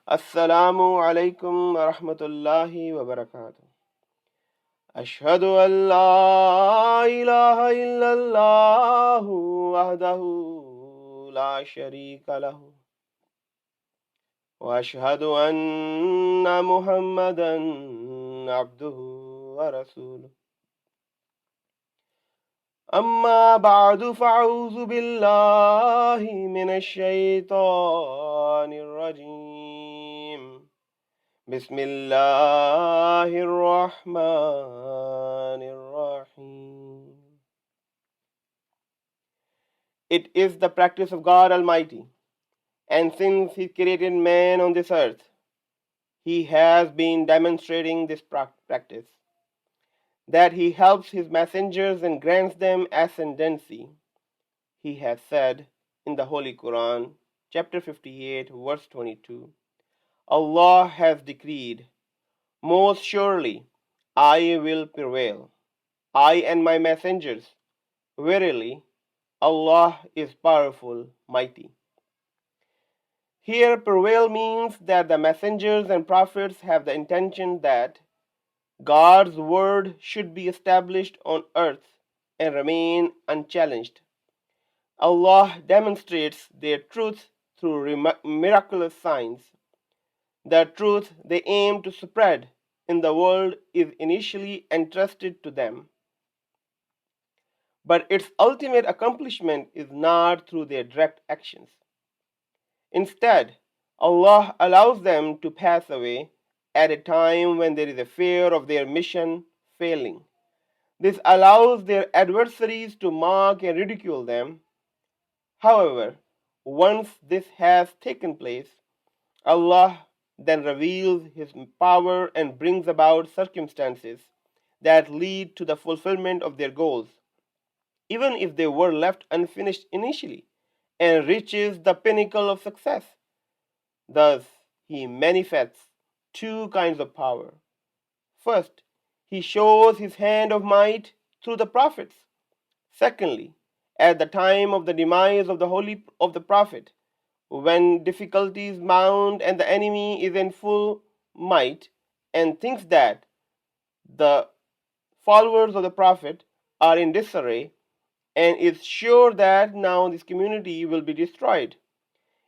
Assalamu alaikum wa rahmatullahi wa barakatuh. Ashhadu an la ilaha illallah wahdahu la sharika lahu wa ashhadu anna Muhammadan abduhu wa rasuluh. أما بعد فأعوذ بالله من الشيطان الرجيم بسم الله الرحمن الرحيم. It is the practice of God Almighty, and since He created man on this earth, He has been demonstrating this practice, that He helps His messengers and grants them ascendancy. He has said in the Holy Quran, chapter 58, verse 22, Allah has decreed, most surely I will prevail, I and my messengers. Verily, Allah is powerful, mighty. Here, prevail means that the messengers and prophets have the intention that God's word should be established on earth and remain unchallenged. Allah demonstrates their truth through miraculous signs. The truth they aim to spread in the world is initially entrusted to them, but its ultimate accomplishment is not through their direct actions. Instead, Allah allows them to pass away at a time when there is a fear of their mission failing. This allows their adversaries to mock and ridicule them. However, once this has taken place, Allah then reveals His power and brings about circumstances that lead to the fulfillment of their goals, even if they were left unfinished initially, and reaches the pinnacle of success. Thus, He manifests two kinds of power. First, He shows His hand of might through the prophets. Secondly, at the time of the demise of the prophet, when difficulties mount and the enemy is in full might and thinks that the followers of the prophet are in disarray and is sure that now this community will be destroyed,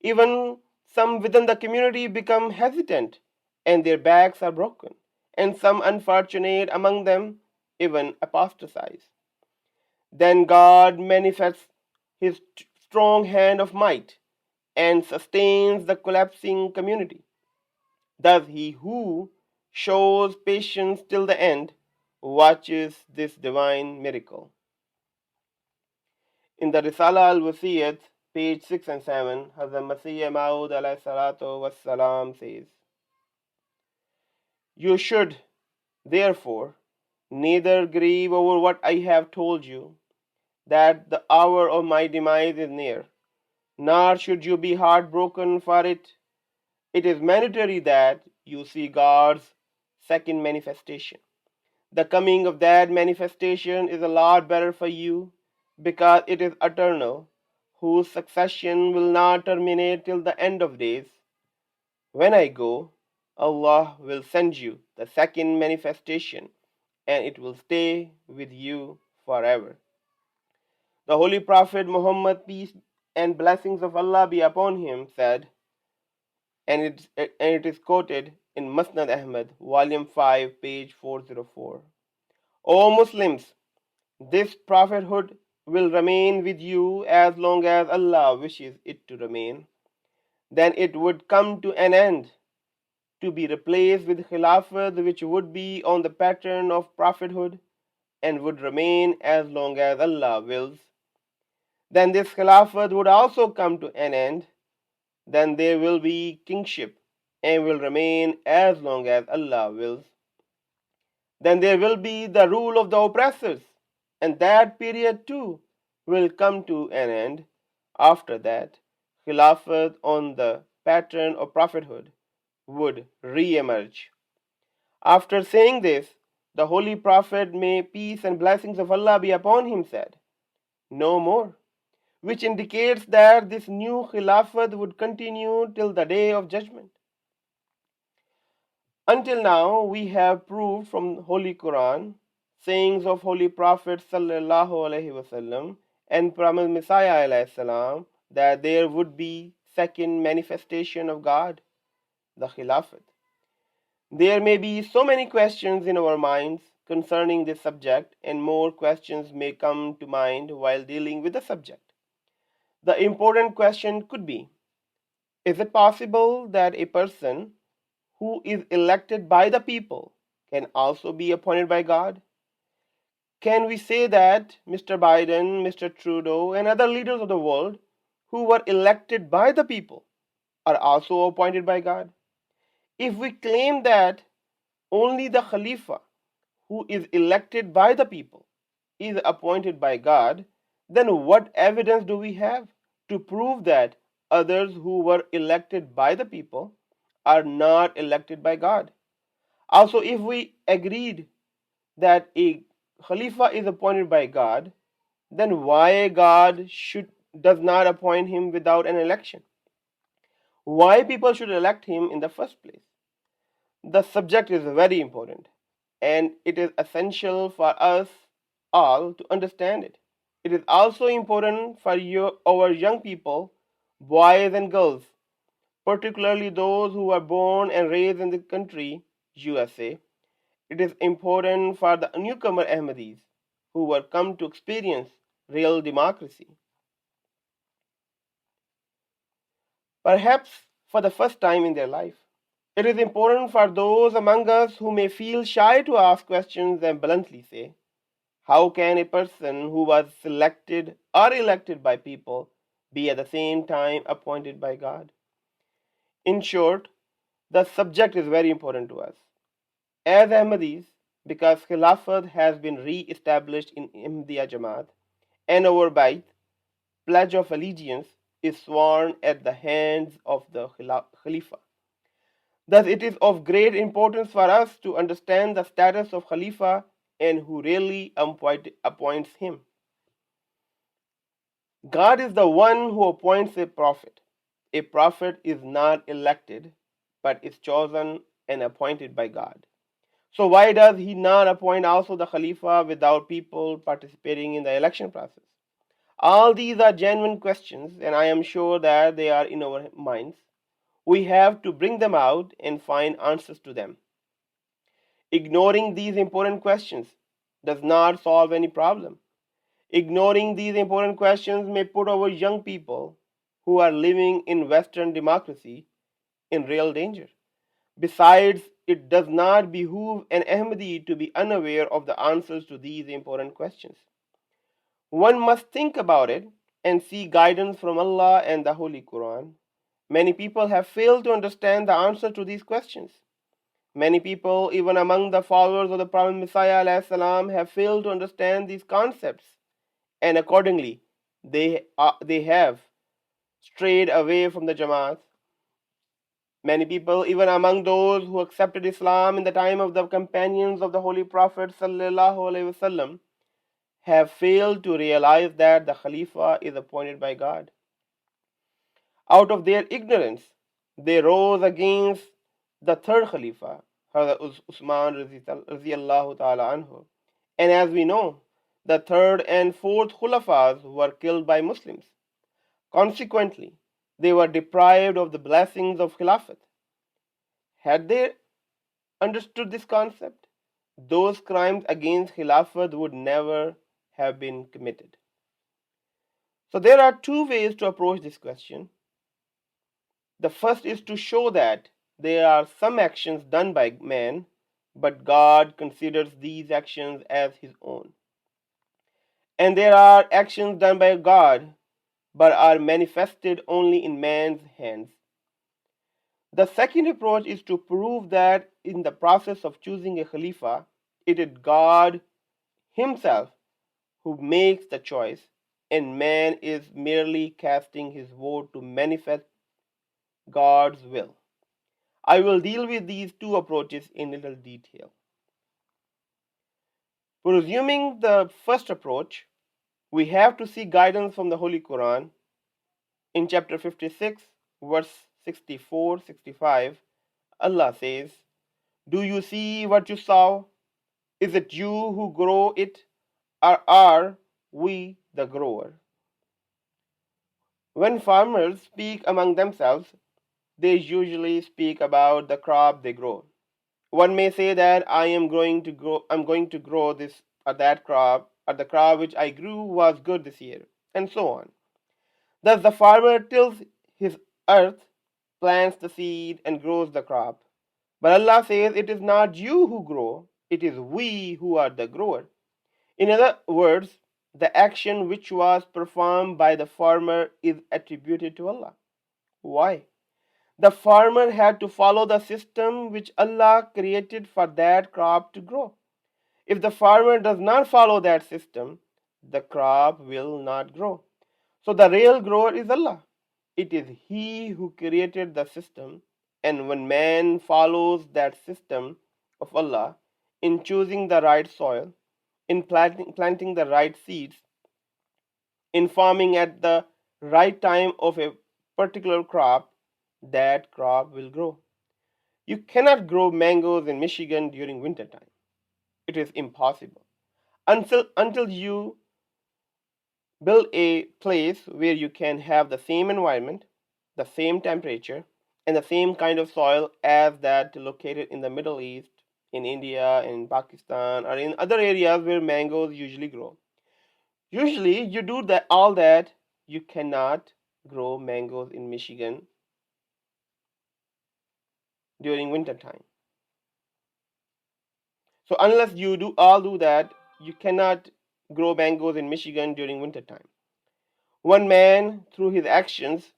even some within the community become hesitant and their backs are broken, and some unfortunate among them even apostatize. Then God manifests His strong hand of might and sustains the collapsing community. Thus, He who shows patience till the end watches this divine miracle. In the Risala al-Wasiyat, page 6 and 7, Hazrat Masih Maud alayhi salatu wassalam says, You should, therefore, neither grieve over what I have told you, that the hour of my demise is near, nor should you be heartbroken for it. It is mandatory that you see God's second manifestation. The coming of that manifestation is a lot better for you, because it is eternal, whose succession will not terminate till the end of days. When I go, Allah will send you the second manifestation, and it will stay with you forever. The Holy Prophet Muhammad, peace and blessings of Allah be upon him, said, and it is quoted in Musnad Ahmad, volume 5, page 404. O Muslims, this prophethood will remain with you as long as Allah wishes it to remain. Then it would come to an end, to be replaced with Khilafat, which would be on the pattern of prophethood and would remain as long as Allah wills. Then this Khilafat would also come to an end. Then there will be kingship and will remain as long as Allah wills. Then there will be the rule of the oppressors, and that period too will come to an end. After that, Khilafat on the pattern of prophethood would re-emerge. After saying this, the Holy Prophet, may peace and blessings of Allah be upon him, said, No more, which indicates that this new Khilafat would continue till the day of judgment. Until now, we have proved from Holy Quran, sayings of Holy Prophet sallallahu alaihi wasallam, and promised Messiah alayhi salam that there would be second manifestation of God, the Khilafat. There may be so many questions in our minds concerning this subject, and more questions may come to mind while dealing with the subject. The important question could be, is it possible that a person who is elected by the people can also be appointed by God? Can we say that Mr. Biden, Mr. Trudeau, and other leaders of the world who were elected by the people are also appointed by God? If we claim that only the Khalifa who is elected by the people is appointed by God, then what evidence do we have to prove that others who were elected by the people are not elected by God? Also, if we agreed that a Khalifa is appointed by God, then why God does not appoint him without an election? Why people should elect him in the first place? The subject is very important, and it is essential for us all to understand it. It is also important for our young people, boys and girls, particularly those who are born and raised in the country, USA. It is important for the newcomer Ahmadis who were come to experience real democracy. Perhaps for the first time in their life. It is important for those among us who may feel shy to ask questions and bluntly say, how can a person who was selected or elected by people be at the same time appointed by God? In short, the subject is very important to us. As Ahmadis, because Khilafat has been re-established in Ahmadiyya Jamaat, and our Bait, pledge of allegiance, is sworn at the hands of the Khalifa. Thus, it is of great importance for us to understand the status of Khalifa and who really appoints him. God is the one who appoints a prophet. A prophet is not elected, but is chosen and appointed by God. So why does he not appoint also the Khalifa without people participating in the election process? All these are genuine questions, and I am sure that they are in our minds. We have to bring them out and find answers to them. Ignoring these important questions does not solve any problem. Ignoring these important questions may put our young people who are living in Western democracy in real danger. Besides, it does not behoove an Ahmadi to be unaware of the answers to these important questions. One must think about it and seek guidance from Allah and the Holy Quran. Many people have failed to understand the answer to these questions. Many people, even among the followers of the Prophet Messiah ﷺ, have failed to understand these concepts, and accordingly, they have strayed away from the Jamaat. Many people, even among those who accepted Islam in the time of the companions of the Holy Prophet ﷺ, have failed to realize that the Khalifa is appointed by God. Out of their ignorance, they rose against the third Khalifa, Hazrat Usman Raziyallahu Ta'ala Anhu. And as we know, the third and fourth Khulafas were killed by Muslims. Consequently, they were deprived of the blessings of Khilafat. Had they understood this concept, those crimes against Khilafat would never have been committed. So there are two ways to approach this question. The first is to show that there are some actions done by man, but God considers these actions as his own. And there are actions done by God, but are manifested only in man's hands. The second approach is to prove that in the process of choosing a Khalifa, it is God himself who makes the choice, and man is merely casting his vote to manifest God's will. I will deal with these two approaches in little detail. Presuming the first approach, we have to seek guidance from the Holy Quran. In chapter 56, verse 64-65, Allah says, Do you see what you sow? Is it you who grow it, or are we the grower? When farmers speak among themselves, they usually speak about the crop they grow. One may say that I'm going to grow this or that crop, or the crop which I grew was good this year, and so on. Thus the farmer tills his earth, plants the seed, and grows the crop. But Allah says it is not you who grow, it is we who are the grower. In other words, the action which was performed by the farmer is attributed to Allah. Why? The farmer had to follow the system which Allah created for that crop to grow. If the farmer does not follow that system, the crop will not grow. So the real grower is Allah. It is He who created the system, and when man follows that system of Allah in choosing the right soil, in planting the right seeds, in farming at the right time of a particular crop, that crop will grow. You cannot grow mangoes in Michigan during winter time. It is impossible. Until you build a place where you can have the same environment, the same temperature, and the same kind of soil as that located in the Middle East, in India, in Pakistan, or in other areas where mangoes usually grow. Usually, you do all that, you cannot grow mangoes in Michigan during winter time. So unless you do that, you cannot grow mangoes in Michigan during winter time. One man, through his actions,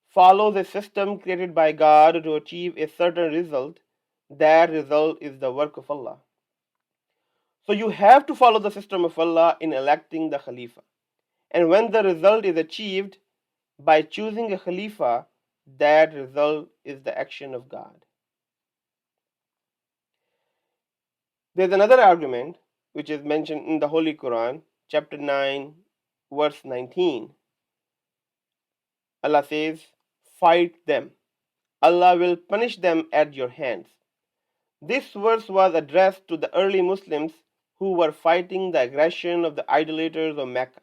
follows a system created by God to achieve a certain result. That result is the work of Allah. So you have to follow the system of Allah in electing the Khalifa. And when the result is achieved by choosing a Khalifa, that result is the action of God. There's another argument which is mentioned in the Holy Quran, chapter 9, verse 19. Allah says, "Fight them. Allah will punish them at your hands." This verse was addressed to the early Muslims who were fighting the aggression of the idolaters of Mecca.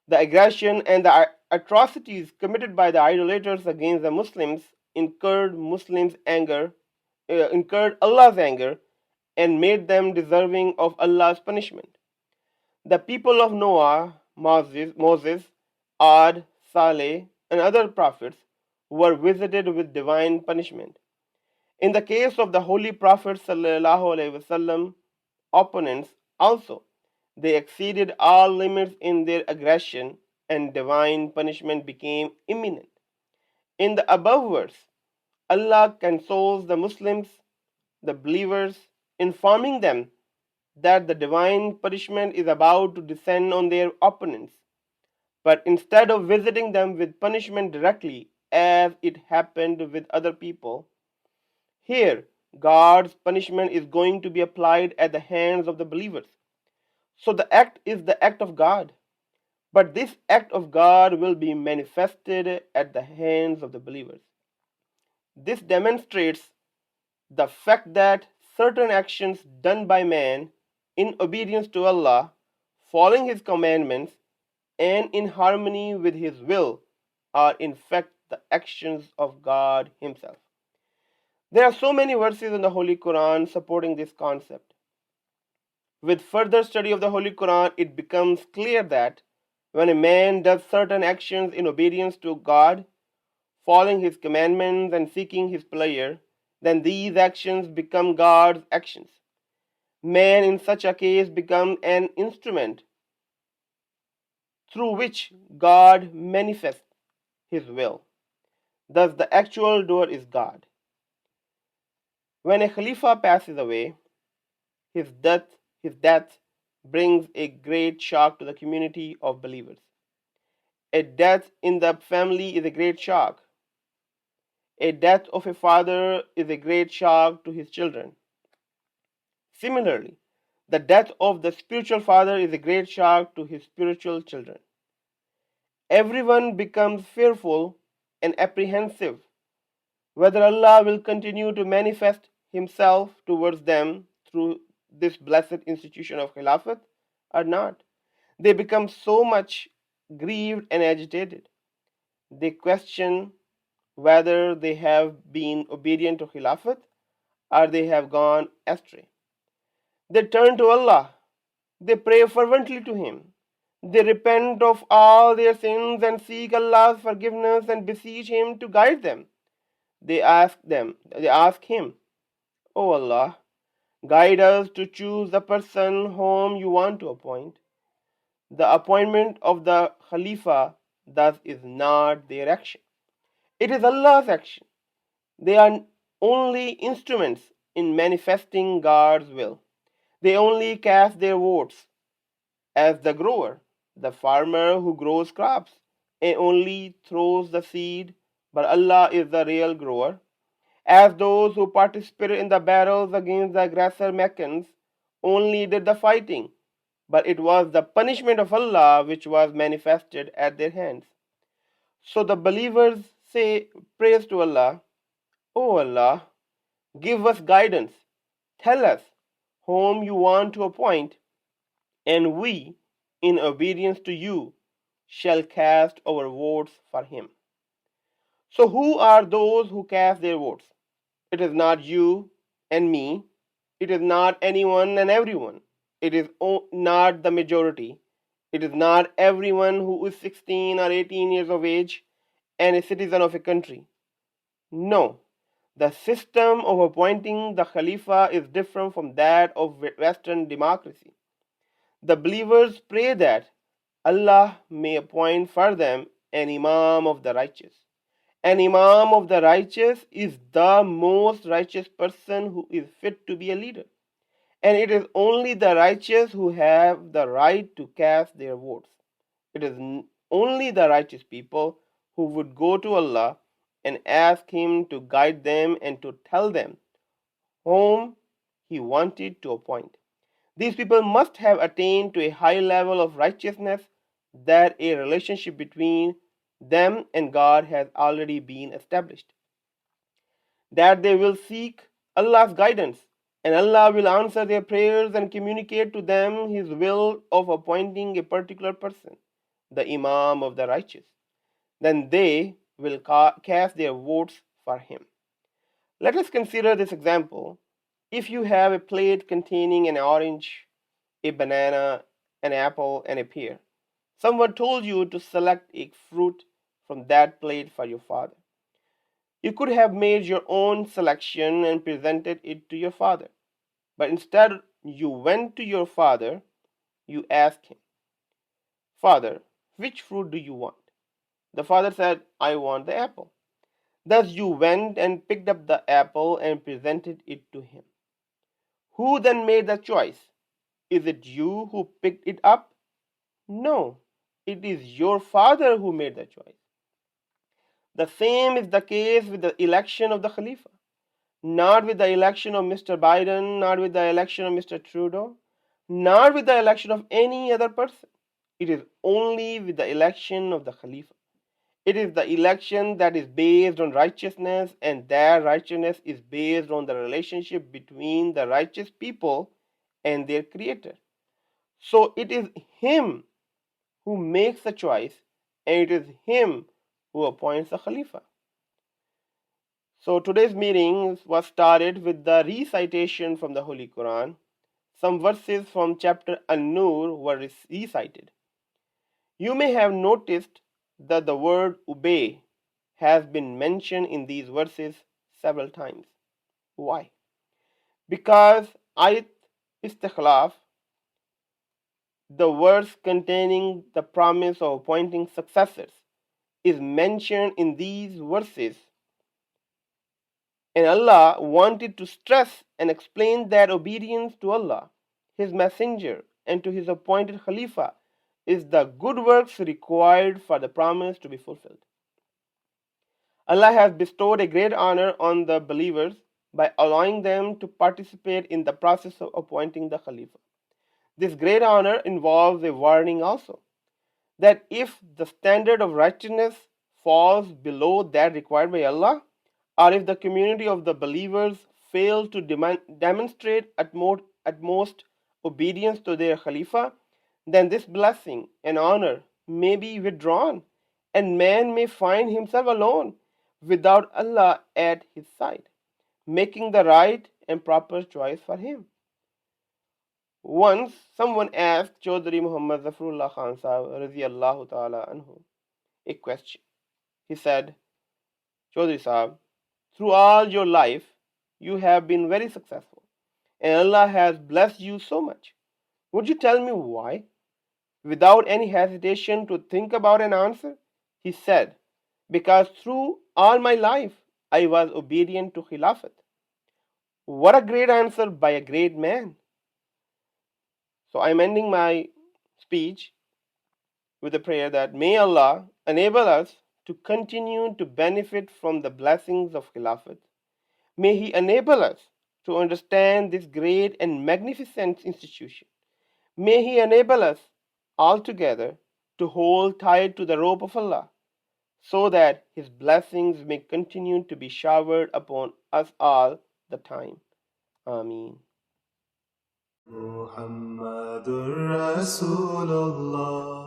The aggression and the atrocities committed by the idolaters against the Muslims incurred Allah's anger and made them deserving of Allah's punishment. The people of Noah, Moses, Ad, Saleh, and other prophets were visited with divine punishment. In the case of the Holy Prophet ﷺ, opponents also, they exceeded all limits in their aggression, and divine punishment became imminent. In the above verse, Allah consoles the Muslims, the believers, informing them that the divine punishment is about to descend on their opponents. But instead of visiting them with punishment directly, as it happened with other people, here God's punishment is going to be applied at the hands of the believers. So the act is the act of God. But this act of God will be manifested at the hands of the believers. This demonstrates the fact that certain actions done by man in obedience to Allah, following His commandments, and in harmony with His will are in fact the actions of God Himself. There are so many verses in the Holy Quran supporting this concept. With further study of the Holy Quran, it becomes clear that when a man does certain actions in obedience to God, following His commandments and seeking His pleasure, then these actions become God's actions. Man in such a case becomes an instrument through which God manifests His will. Thus, the actual doer is God. When a Khalifa passes away, his death brings a great shock to the community of believers. A death in the family is a great shock. A death of a father is a great shock to his children. Similarly, the death of the spiritual father is a great shock to his spiritual children. Everyone becomes fearful and apprehensive whether Allah will continue to manifest himself towards them through this blessed institution of Khilafat or not. They become so much grieved and agitated. They question whether they have been obedient to Khilafat or they have gone astray. They turn to Allah. They pray fervently to Him. They repent of all their sins and seek Allah's forgiveness and beseech Him to guide them. They ask Him, O Allah, guide us to choose the person whom you want to appoint. The appointment of the Khalifa thus is not their action. It is Allah's action. They are only instruments in manifesting God's will. They only cast their votes as the grower, the farmer who grows crops, and only throws the seed, but Allah is the real grower. As those who participated in the battles against the aggressor Meccans only did the fighting, but it was the punishment of Allah which was manifested at their hands. So the believers say praise to Allah, O Allah, give us guidance, tell us whom you want to appoint, and we, in obedience to you, shall cast our votes for him. So who are those who cast their votes? It is not you and me. It is not anyone and everyone. It is not the majority. It is not everyone who is 16 or 18 years of age and a citizen of a country. No, the system of appointing the Khalifa is different from that of Western democracy. The believers pray that Allah may appoint for them an Imam of the righteous. An Imam of the righteous is the most righteous person who is fit to be a leader. And it is only the righteous who have the right to cast their votes. It is only the righteous people who would go to Allah and ask Him to guide them and to tell them whom He wanted to appoint. These people must have attained to a high level of righteousness that a relationship between them and God has already been established. That they will seek Allah's guidance, and Allah will answer their prayers and communicate to them His will of appointing a particular person, the Imam of the righteous. Then they will cast their votes for him. Let us consider this example. If you have a plate containing an orange, a banana, an apple, and a pear, someone told you to select a fruit from that plate for your father. You could have made your own selection and presented it to your father. But instead, you went to your father, you asked him, Father, which fruit do you want? The father said, I want the apple. Thus you went and picked up the apple and presented it to him. Who then made the choice? Is it you who picked it up? No, it is your father who made the choice. The same is the case with the election of the Khalifa. Not with the election of Mr. Biden, not with the election of Mr. Trudeau, not with the election of any other person. It is only with the election of the Khalifa. It is the election that is based on righteousness, and that righteousness is based on the relationship between the righteous people and their Creator. So it is Him who makes the choice, and it is Him who appoints the Khalifa. So today's meeting was started with the recitation from the Holy Quran. Some verses from chapter An-Nur were recited. You may have noticed that the word obey has been mentioned in these verses several times. Why? Because ayat istikhlaf, the verse containing the promise of appointing successors, is mentioned in these verses. And Allah wanted to stress and explain that obedience to Allah, His Messenger, and to His appointed Khalifa is the good works required for the promise to be fulfilled. Allah has bestowed a great honor on the believers by allowing them to participate in the process of appointing the Khalifa. This great honor involves a warning also, that if the standard of righteousness falls below that required by Allah, or if the community of the believers fail to demonstrate utmost obedience to their Khalifa, then this blessing and honor may be withdrawn, and man may find himself alone without Allah at his side, making the right and proper choice for him. Once someone asked Chaudhry Muhammad Zafarullah Khan Sahib radiyallahu ta'ala anhu a question. He said, Chaudhry Sahib, through all your life, you have been very successful, and Allah has blessed you so much. Would you tell me why? Without any hesitation to think about an answer, he said, because through all my life, I was obedient to Khilafat. What a great answer by a great man. So I'm ending my speech with a prayer that may Allah enable us to continue to benefit from the blessings of Khilafat. May He enable us to understand this great and magnificent institution. May He enable us altogether to hold tight to the rope of Allah, so that His blessings may continue to be showered upon us all the time. Ameen. Muhammadur Rasulullah